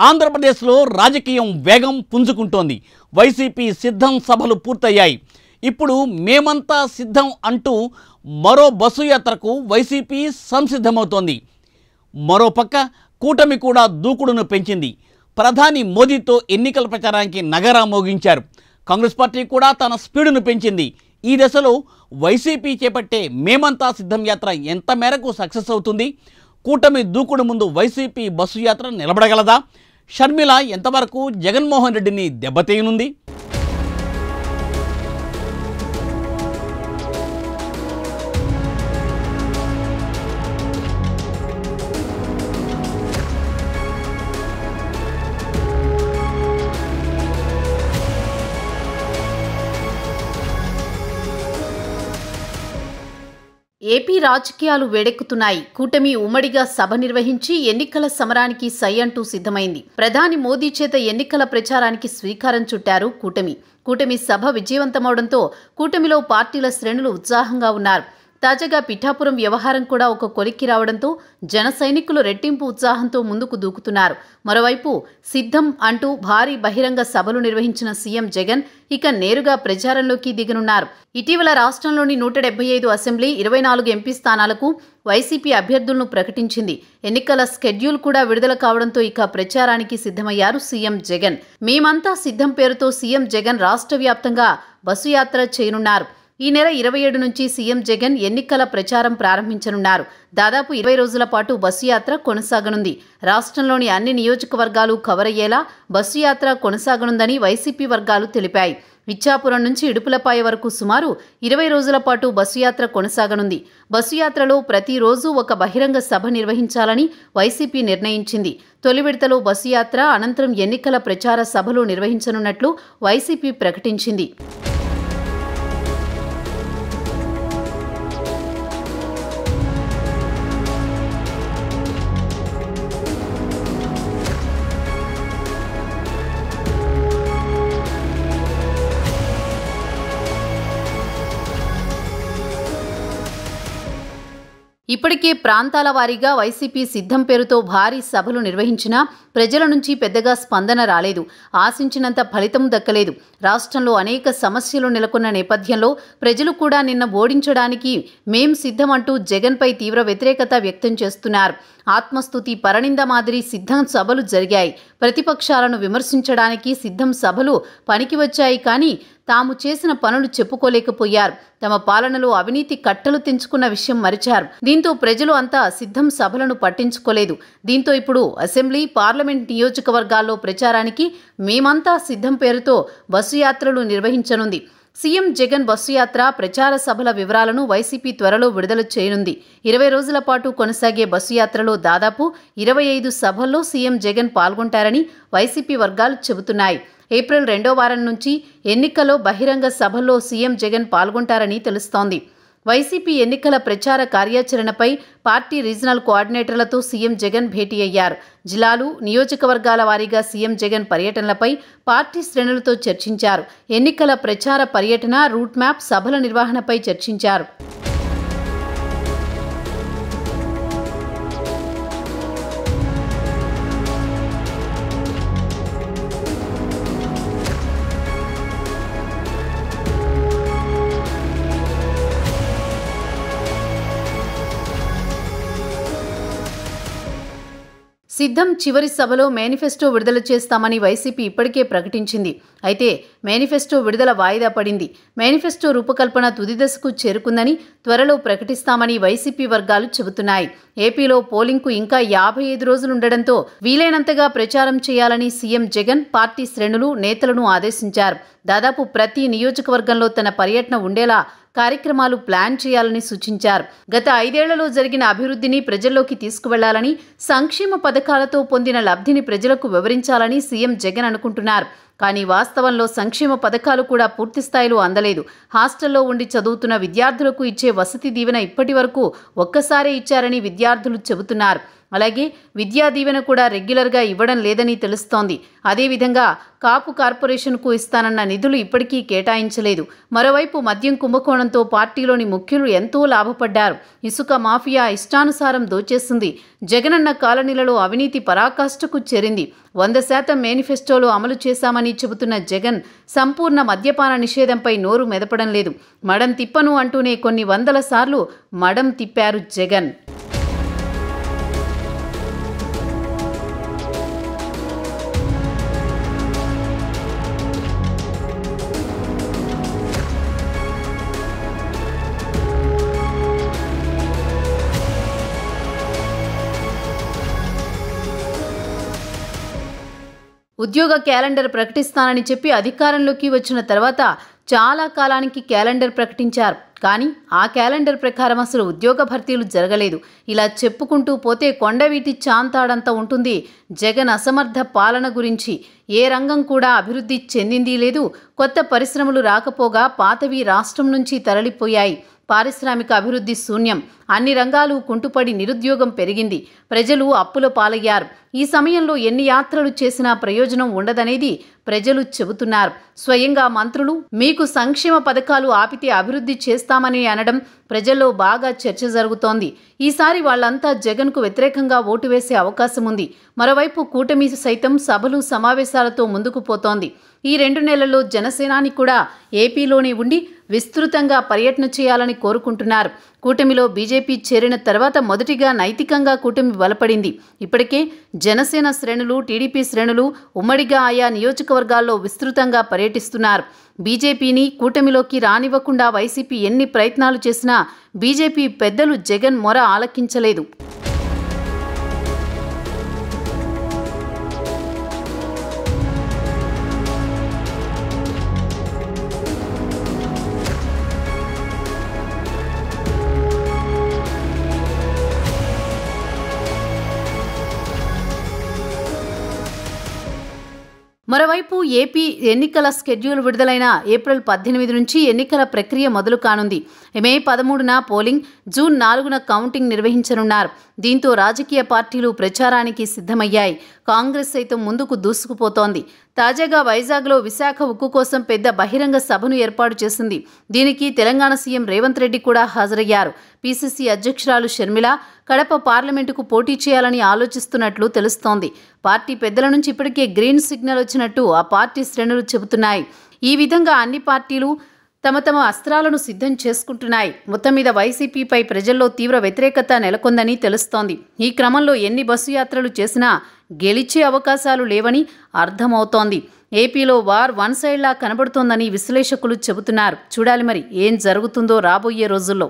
ఆంధ్రప్రదేశ్లో రాజకీయం వేగం పుంజుకుంటోంది. వైసీపీ సిద్ధం సభలు పూర్తయ్యాయి. ఇప్పుడు మేమంతా సిద్ధం అంటూ మరో బస్సు యాత్రకు వైసీపీ సంసిద్ధమవుతోంది. మరోపక్క కూటమి కూడా దూకుడును పెంచింది. ప్రధాని మోదీతో ఎన్నికల ప్రచారానికి నగారా మోగించారు. కాంగ్రెస్ పార్టీ కూడా తన స్పీడును పెంచింది. ఈ దశలో వైసీపీ చేపట్టే మేమంతా సిద్ధం యాత్ర ఎంత మేరకు సక్సెస్ అవుతుంది? కూటమి దూకుడు ముందు వైసీపీ బస్సు యాత్ర నిలబడగలదా? షర్మిల ఎంతవరకు జగన్మోహన్ రెడ్డిని దెబ్బతీయనుంది? ఏపీ రాజకీయాలు వేడెక్కుతున్నాయి. కూటమి ఉమ్మడిగా సభ నిర్వహించి ఎన్నికల సమరానికి సై అంటూ సిద్ధమైంది. ప్రధాని మోదీ చేత ఎన్నికల ప్రచారానికి శ్రీకారం చుట్టారు కూటమి సభ విజయవంతమవడంతో కూటమిలో పార్టీల శ్రేణులు ఉత్సాహంగా ఉన్నారు. తాజాగా పిఠాపురం వ్యవహారం కూడా ఒక కొలిక్కి రావడంతో జన సైనికులు రెట్టింపు ఉత్సాహంతో ముందుకు దూకుతున్నారు. మరోవైపు సిద్ధం అంటూ భారీ బహిరంగ సభలు నిర్వహించిన సీఎం జగన్ ఇక నేరుగా ప్రచారంలోకి దిగనున్నారు. ఇటీవల రాష్ట్రంలోని 175 అసెంబ్లీ 24 ఎంపీ స్థానాలకు వైసీపీ అభ్యర్థులను ప్రకటించింది. ఎన్నికల స్కెడ్యూల్ కూడా విడుదల కావడంతో ఇక ప్రచారానికి సిద్ధమయ్యారు సీఎం జగన్. మేమంతా సిద్ధం పేరుతో సీఎం జగన్ రాష్ట్ర వ్యాప్తంగా బస్సు యాత్ర చేయనున్నారు. ఈ నెల 27 నుంచి సీఎం జగన్ ఎన్నికల ప్రచారం ప్రారంభించనున్నారు. దాదాపు 20 రోజుల పాటు బస్సు యాత్ర కొనసాగనుంది. రాష్ట్రంలోని అన్ని నియోజకవర్గాలు కవర్ అయ్యేలా బస్సు యాత్ర కొనసాగనుందని వైసీపీ వర్గాలు తెలిపాయి. ఇచ్చాపురం నుంచి ఇడుపులపాయ వరకు సుమారు 20 రోజుల పాటు బస్సు యాత్ర కొనసాగనుంది. బస్సు యాత్రలో ప్రతిరోజు ఒక బహిరంగ సభ నిర్వహించాలని వైసీపీ నిర్ణయించింది. తొలి విడతలో బస్సు యాత్ర అనంతరం ఎన్నికల ప్రచార సభలు నిర్వహించనున్నట్లు వైసీపీ ప్రకటించింది. ఇప్పటికే ప్రాంతాల వారీగా వైసీపీ సిద్ధం పేరుతో భారీ సభలు నిర్వహించినా ప్రజల నుంచి పెద్దగా స్పందన రాలేదు. ఆశించినంత ఫలితం దక్కలేదు. రాష్ట్రంలో అనేక సమస్యలు నెలకొన్న నేపథ్యంలో ప్రజలు కూడా నిన్న ఓడించడానికి మేం సిద్ధమంటూ జగన్పై తీవ్ర వ్యతిరేకత వ్యక్తం చేస్తున్నారు. ఆత్మస్తుతి పరనింద మాదిరి సిద్ధం సభలు జరిగాయి. ప్రతిపక్షాలను విమర్శించడానికి సిద్ధం సభలు పనికి వచ్చాయి. కానీ తాము చేసిన పనులు చెప్పుకోలేకపోయారు. తమ పాలనలో అవినీతి కట్టలు తెంచుకున్న విషయం మరిచారు. దీంతో ప్రజలు అంతా సిద్ధం సభలను పట్టించుకోలేదు. దీంతో ఇప్పుడు అసెంబ్లీ, పార్లమెంట్ నియోజకవర్గాల్లో ప్రచారానికి మేమంతా సిద్ధం పేరుతో బస్సు యాత్రలు నిర్వహించనుంది. సీఎం జగన్ బస్సు యాత్ర, ప్రచార సభల వివరాలను వైసీపీ త్వరలో విడుదల చేయనుంది. 20 రోజుల పాటు కొనసాగే బస్సు యాత్రలో దాదాపు 25 సభల్లో సీఎం జగన్ పాల్గొంటారని వైసీపీ వర్గాలు చెబుతున్నాయి. ఏప్రిల్ 2వ వారం నుంచి ఎన్నికల్లో బహిరంగ సభల్లో సీఎం జగన్ పాల్గొంటారని తెలుస్తోంది. వైసీపీ ఎన్నికల ప్రచార కార్యాచరణపై పార్టీ రీజనల్ కోఆర్డినేటర్లతో సీఎం జగన్ భేటీ అయ్యారు. జిల్లాలు, నియోజకవర్గాల వారీగా సీఎం జగన్ పర్యటనలపై పార్టీ శ్రేణులతో చర్చించారు. ఎన్నికల ప్రచార పర్యటన, రూట్ మ్యాప్, సభల నిర్వహణపై చర్చించారు. సిద్ధం చివరి సభలో మేనిఫెస్టో విడుదల చేస్తామని వైసీపీ ఇప్పటికే ప్రకటించింది. అయితే మేనిఫెస్టో విడుదల వాయిదా పడింది. మేనిఫెస్టో రూపకల్పన తుది దశకు చేరుకుందని త్వరలో ప్రకటిస్తామని వైసీపీ వర్గాలు చెబుతున్నాయి. ఏపీలో పోలింగ్కు ఇంకా 55 రోజులుండడంతో వీలైనంతగా ప్రచారం చేయాలని సీఎం జగన్ పార్టీ శ్రేణులు, నేతలను ఆదేశించారు. దాదాపు ప్రతి నియోజకవర్గంలో తన పర్యటన ఉండేలా కార్యక్రమాలు ప్లాన్ చేయాలని సూచించారు. గత 5 ఏళ్లలో జరిగిన అభివృద్ధిని ప్రజల్లోకి తీసుకువెళ్లాలని, సంక్షేమ పథకాలతో పొందిన లబ్ధిని ప్రజలకు వివరించాలని సీఎం జగన్ అనుకుంటున్నారు. కానీ వాస్తవంలో సంక్షేమ పథకాలు కూడా పూర్తి స్థాయిలో అందలేదు. హాస్టల్లో ఉండి చదువుతున్న విద్యార్థులకు ఇచ్చే వసతి దీవెన ఇప్పటి వరకు ఒక్కసారే ఇచ్చారని విద్యార్థులు చెబుతున్నారు. అలాగే విద్యా దీవెన కూడా రెగ్యులర్గా ఇవ్వడం లేదని తెలుస్తోంది. అదేవిధంగా కాపు కార్పొరేషన్కు ఇస్తానన్న నిధులు ఇప్పటికీ కేటాయించలేదు. మరోవైపు మద్యం కుంభకోణంతో పార్టీలోని ముఖ్యులు ఎంతో లాభపడ్డారు. ఇసుక మాఫియా ఇష్టానుసారం దోచేస్తుంది. జగనన్న కాలనీలలో అవినీతి పరాకాష్ఠకు చేరింది. 100% మేనిఫెస్టోలో అమలు చేశామని చెబుతున్న జగన్ సంపూర్ణ మద్యపాన నిషేధంపై నోరు మెదపడం లేదు. మడం తిప్పను అంటూనే కొన్ని వందల సార్లు మడం తిప్పారు జగన్. ఉద్యోగ క్యాలెండర్ ప్రకటిస్తానని చెప్పి అధికారంలోకి వచ్చిన తర్వాత చాలా కాలానికి క్యాలెండర్ ప్రకటించారు. కానీ ఆ క్యాలెండర్ ప్రకారం అసలు ఉద్యోగ భర్తీలు జరగలేదు. ఇలా చెప్పుకుంటూ పోతే కొండవీటి చాంతాడంత ఉంటుంది జగన్ అసమర్థ పాలన గురించి. ఏ రంగం కూడా అభివృద్ధి చెందింది లేదు. కొత్త పరిశ్రమలు రాకపోగా పాతవి రాష్ట్రం నుంచి తరలిపోయాయి. పారిశ్రామిక అభివృద్ధి శూన్యం. అన్ని రంగాలు కుంటుపడి నిరుద్యోగం పెరిగింది. ప్రజలు అప్పుల పాలయ్యారు. ఈ సమయంలో ఎన్ని యాత్రలు చేసినా ప్రయోజనం ఉండదనేది ప్రజలు చెబుతున్నారు. స్వయంగా మంత్రులు మీకు సంక్షేమ పథకాలు ఆపితే అభివృద్ధి చేస్తామని అనడం ప్రజల్లో బాగా చర్చ జరుగుతోంది. ఈసారి వాళ్ళంతా జగన్కు వ్యతిరేకంగా ఓటు వేసే అవకాశం ఉంది. మరోవైపు కూటమి సైతం సభలు సమావేశాలతో ముందుకు పోతోంది. ఈ 2 నెలల్లో జనసేనాని కూడా ఏపీలోనే ఉండి విస్తృతంగా పర్యటన చేయాలని కోరుకుంటున్నారు. కూటమిలో బీజేపీ చేరిన తర్వాత మొదటిగా నైతికంగా కూటమి బలపడింది. ఇప్పటికే జనసేన శ్రేణులు, టీడీపీ శ్రేణులు ఉమ్మడిగా ఆయా నియోజకవర్గాల్లో విస్తృతంగా పర్యటిస్తున్నారు. బీజేపీని కూటమిలోకి రానివ్వకుండా వైసీపీ ఎన్ని ప్రయత్నాలు చేసినా బీజేపీ పెద్దలు జగన్ మొర ఆలకించలేదు. మరోవైపు ఏపీ ఎన్నికల షెడ్యూల్ విడుదలైన ఏప్రిల్ 18 నుంచి ఎన్నికల ప్రక్రియ మొదలు కానుంది. మే 13న పోలింగ్, జూన్ 4న కౌంటింగ్ నిర్వహించనున్నారు. దీంతో రాజకీయ పార్టీలు ప్రచారానికి సిద్ధమయ్యాయి. కాంగ్రెస్ సైతం ముందుకు దూసుకుపోతోంది. తాజాగా వైజాగ్లో విశాఖ ఉక్కు కోసం పెద్ద బహిరంగ సభను ఏర్పాటు చేసింది. దీనికి తెలంగాణ సీఎం రేవంత్ రెడ్డి కూడా హాజరయ్యారు. పీసీసీ అధ్యక్షురాలు షర్మిల కడప పార్లమెంటుకు పోటీ చేయాలని ఆలోచిస్తున్నట్లు తెలుస్తోంది. పార్టీ పెద్దల నుంచి ఇప్పటికే గ్రీన్ సిగ్నల్ వచ్చినట్టు ఆ పార్టీ శ్రేణులు చెబుతున్నాయి. ఈ విధంగా అన్ని పార్టీలు తమ అస్త్రాలను సిద్ధం చేసుకుంటున్నాయి. మొత్తం మీద వైసీపీపై ప్రజల్లో తీవ్ర వ్యతిరేకత నెలకొందని తెలుస్తోంది. ఈ క్రమంలో ఎన్ని బస్సు యాత్రలు చేసినా గెలిచే అవకాశాలు లేవని అర్థమవుతోంది. ఏపీలో వార్ వన్ సైడ్లా కనబడుతోందని విశ్లేషకులు చెబుతున్నారు. చూడాలి మరి ఏం జరుగుతుందో రాబోయే రోజుల్లో.